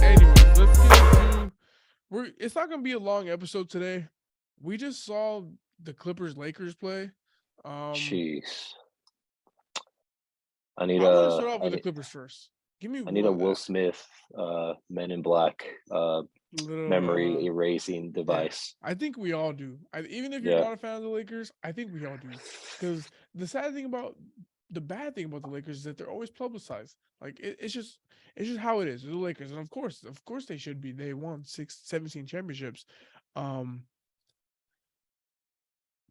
Anyways, let's get into it's not gonna be a long episode today. We just saw the Clippers Lakers play. Um Jeez. I need I want to a start off I with the need Clippers first. Give me I need a what Will Smith Men in Black little memory erasing yeah. device. I think we all do. Even if you're Yeah. not a fan of the Lakers, I think we all do. Because the bad thing about the Lakers is that they're always publicized. Like it's just how it is. They're the Lakers, and of course they should be. They won 17 championships. Um,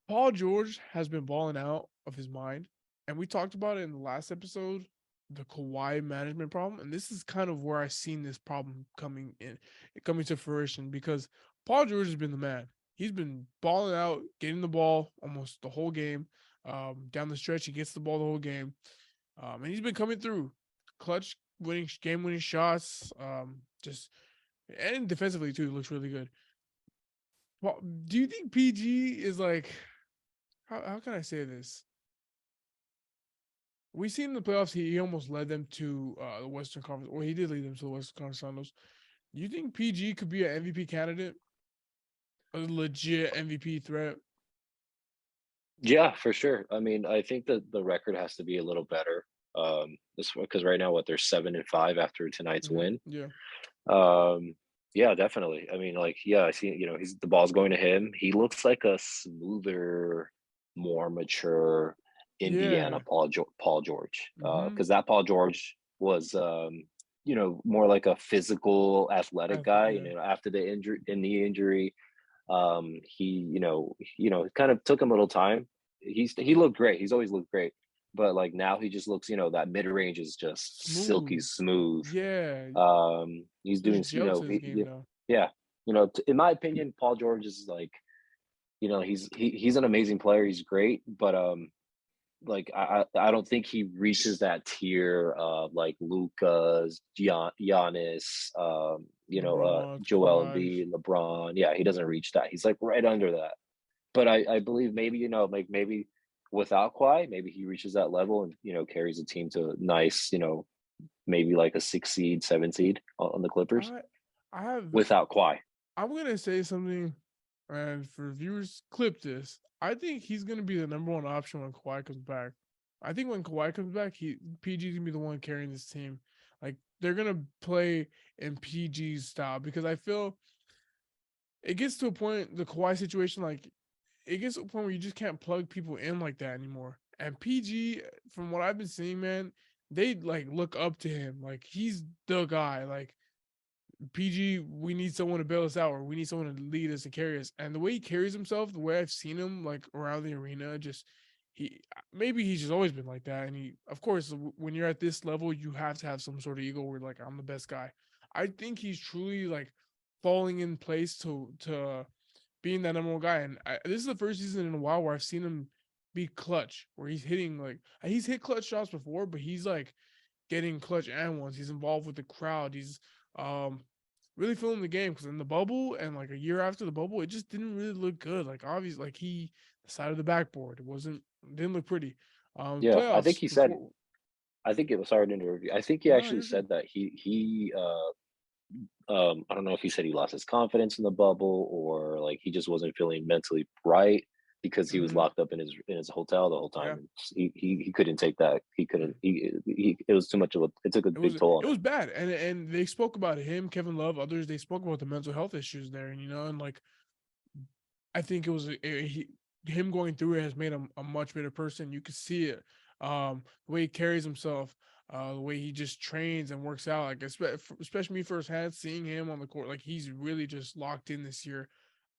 Paul George has been balling out of his mind, and we talked about it in the last episode, the Kawhi management problem, and this is kind of where I seen this problem coming to fruition because Paul George has been the man. He's been balling out, getting the ball almost the whole game. Down the stretch, he gets the ball the whole game, and he's been coming through, clutch winning game winning shots. Just and defensively too, looks really good. Well, do you think PG is like how can I say this? We seen in the playoffs he almost led them to the Western Conference, or he did lead them to the Western Conference Finals. You think PG could be an MVP candidate, a legit MVP threat? Yeah, for sure. I mean, I think that the record has to be a little better. This because right now what they're 7-5 after tonight's win. Yeah, Um, yeah, definitely. I mean, like, yeah, I see, he's the ball's going to him. He looks like a smoother, more mature Indiana yeah. Paul George. Mm-hmm. Because that Paul George was more like a physical, athletic guy. Yeah, After the knee injury, he, it kind of took him a little time. He looked great. He's always looked great. But like now he just looks, that mid range is just silky smooth. smooth. Yeah, He's just doing, gel to his game now. yeah, in my opinion, Paul George is like, he's an amazing player. He's great, but like I don't think he reaches that tier of like Luca's, Giannis, LeBron, Joel Kawhi. Embiid, LeBron. Yeah, he doesn't reach that. He's like right under that. But I believe maybe like maybe without Kawhi, maybe he reaches that level and carries the team to a nice, maybe like a 6 seed, 7 seed on the Clippers I I have without Kawhi. I'm gonna say something, and for viewers, clip this. I think he's gonna be the number one option when Kawhi comes back. I think when Kawhi comes back, PG's gonna be the one carrying this team. Like they're gonna play in PG's style because I feel it gets to a point the Kawhi situation like it gets to a point where you just can't plug people in like that anymore. And PG, from what I've been seeing, man, they like look up to him. Like he's the guy. Like PG, we need someone to bail us out, or we need someone to lead us and carry us. And the way he carries himself, the way I've seen him like around the arena, just he maybe he's just always been like that. And he, of course, when you're at this level, you have to have some sort of ego where like I'm the best guy. I think he's truly like falling in place to being that number one guy. And this is the first season in a while where I've seen him be clutch, where he's hitting like he's hit clutch shots before, but he's like getting clutch and ones. He's involved with the crowd. He's really feeling the game because in the bubble and like a year after the bubble, it just didn't really look good. Like obviously, like the side of the backboard, didn't look pretty. Yeah, I think Playoffs he said. before. I think it was hard to interview. I think he No, actually you're good. said that I don't know if he said he lost his confidence in the bubble or like he just wasn't feeling mentally right because he was Hmm. locked up in his hotel the whole time. Yeah, And he couldn't take that. He couldn't. He it was too much of a. It took a big toll it on him. was bad, and they spoke about him, Kevin Love, others. They spoke about the mental health issues there, and and like I think it was him going through it has made him a much better person. You could see it, the way he carries himself, the way he just trains and works out. Like especially me firsthand, seeing him on the court, like he's really just locked in this year.